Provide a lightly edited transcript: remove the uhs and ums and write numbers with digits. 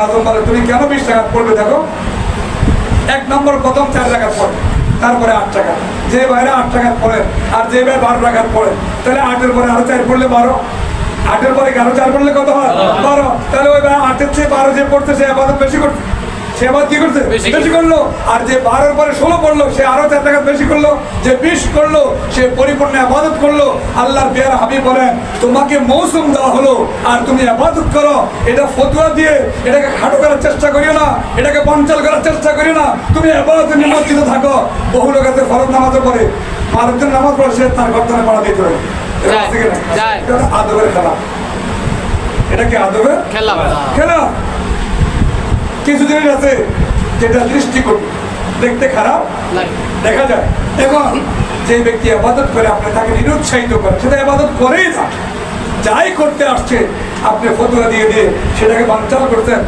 আজম বলে তুমি কেন 20 টাকা পড়বে? দেখো, 1 নম্বর প্রথম 4 টাকা পড়ে, তারপরে 8 টাকা। যে ভাইরা 8 টাকা পড়ে আর যে ভাই 12 টাকা পড়ে, তাহলে 8-এর পরে আরো 4 পড়লে 12, 8-এর পরে আরো 4 পড়লে কত হয়? 12। তাহলে ওই ভাই 8-এর চেয়ে 12 যে পড়তে, সে আবাদত বেশি করছে, সে আবার কি করছে? বেশি করলো। আর যে 12-এর পরে 16 পড়লো, সে আরো 4 টাকা বেশি করলো। যে 20 করলো, সে পরিপূর্ণ আবাদত করলো। আল্লাহর পেয়ারা হাবিব বলেন, তোমাকে মৌসুম দেওয়া হলো আর তুমি আবাদত করো। এটা ফতুয়া দিয়ে এটাকে খাটো করার চেষ্টা করিও না, এটাকে বঞ্চল করার চেষ্টা করিও না। তুমি আবাদতে নিমজ্জিত থাকো। বহু লোক আছে ফরজ নামাজও পড়ে, ফারুকের নামাজ পড়ে, সে তার গর্দনে পড়া দিতে হবে। এটা আদবের খেলা। এটা কি আদবের খেলা? কিছু জিনিস আছে যেটা দৃষ্টিকটু, দেখতে খারাপ দেখা যায়, এবং যে ব্যক্তি আবাদত করে আপনি তাকে নিরুৎসাহিত করেন, সেটা আবাদত করেই না, যাই করতে আসছে আপনি ফতোয়া দিয়ে দিয়ে সেটাকে বানচাল করতেন।